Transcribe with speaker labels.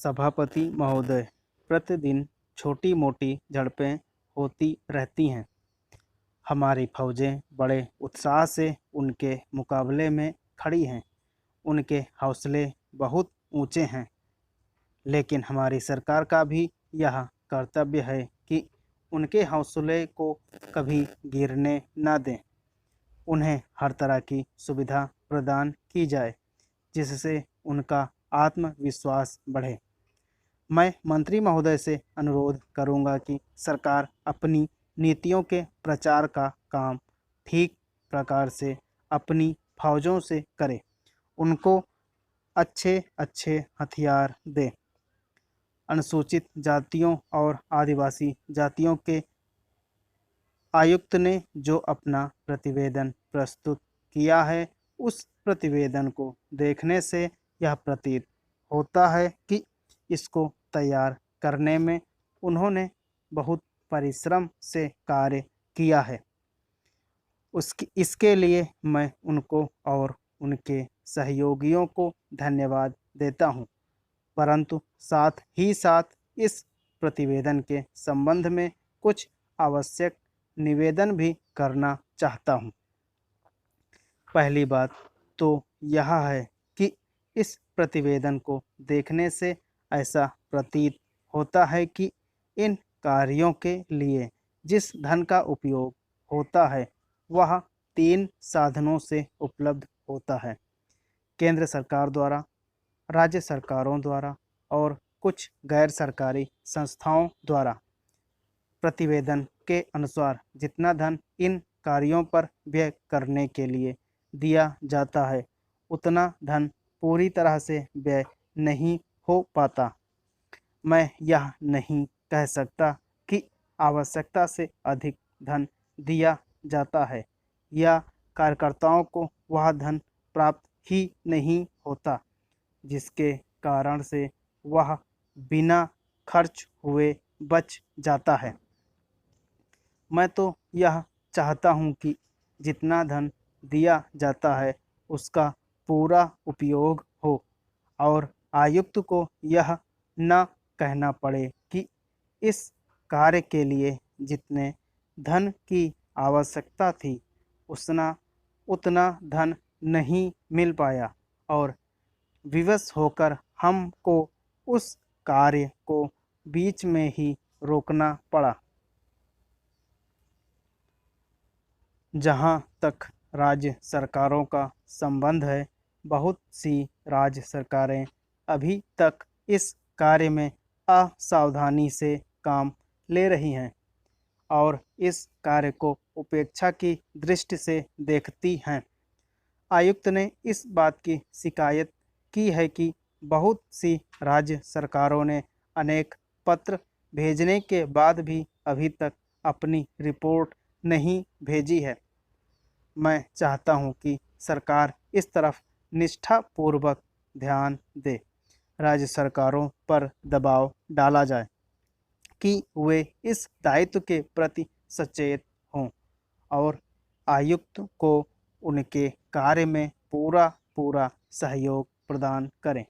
Speaker 1: सभापति महोदय, प्रतिदिन छोटी मोटी झड़पें होती रहती हैं। हमारी फौजें बड़े उत्साह से उनके मुकाबले में खड़ी हैं। उनके हौसले बहुत ऊंचे हैं, लेकिन हमारी सरकार का भी यह कर्तव्य है कि उनके हौसले को कभी गिरने न दें। उन्हें हर तरह की सुविधा प्रदान की जाए, जिससे उनका आत्मविश्वास बढ़े। मैं मंत्री महोदय से अनुरोध करूंगा कि सरकार अपनी नीतियों के प्रचार का काम ठीक प्रकार से अपनी फौजों से करे। उनको अच्छे अच्छे हथियार दे। अनुसूचित जातियों और आदिवासी जातियों के आयुक्त ने जो अपना प्रतिवेदन प्रस्तुत किया है, उस प्रतिवेदन को देखने से यह प्रतीत होता है कि इसको तैयार करने में उन्होंने बहुत परिश्रम से कार्य किया है। इसके लिए मैं उनको और उनके सहयोगियों को धन्यवाद देता हूँ, परंतु साथ ही साथ इस प्रतिवेदन के संबंध में कुछ आवश्यक निवेदन भी करना चाहता हूँ। पहली बात तो यह है कि इस प्रतिवेदन को देखने से ऐसा प्रतीत होता है कि इन कार्यों के लिए जिस धन का उपयोग होता है, वह 3 साधनों से उपलब्ध होता है: केंद्र सरकार द्वारा, राज्य सरकारों द्वारा और कुछ गैर सरकारी संस्थाओं द्वारा। प्रतिवेदन के अनुसार जितना धन इन कार्यों पर व्यय करने के लिए दिया जाता है, उतना धन पूरी तरह से व्यय नहीं हो पाता। मैं यह नहीं कह सकता कि आवश्यकता से अधिक धन दिया जाता है या कार्यकर्ताओं को वह धन प्राप्त ही नहीं होता, जिसके कारण से वह बिना खर्च हुए बच जाता है। मैं तो यह चाहता हूँ कि जितना धन दिया जाता है, उसका पूरा उपयोग हो और आयुक्त को यह न कहना पड़े कि इस कार्य के लिए जितने धन की आवश्यकता थी, उतना धन नहीं मिल पाया और विवश होकर हमको उस कार्य को बीच में ही रोकना पड़ा। जहाँ तक राज्य सरकारों का संबंध है, बहुत सी राज्य सरकारें अभी तक इस कार्य में असावधानी से काम ले रही हैं और इस कार्य को उपेक्षा की दृष्टि से देखती हैं। आयुक्त ने इस बात की शिकायत की है कि बहुत सी राज्य सरकारों ने अनेक पत्र भेजने के बाद भी अभी तक अपनी रिपोर्ट नहीं भेजी है। मैं चाहता हूं कि सरकार इस तरफ निष्ठापूर्वक ध्यान दे। राज्य सरकारों पर दबाव डाला जाए कि वे इस दायित्व के प्रति सचेत हों और आयुक्त को उनके कार्य में पूरा सहयोग प्रदान करें।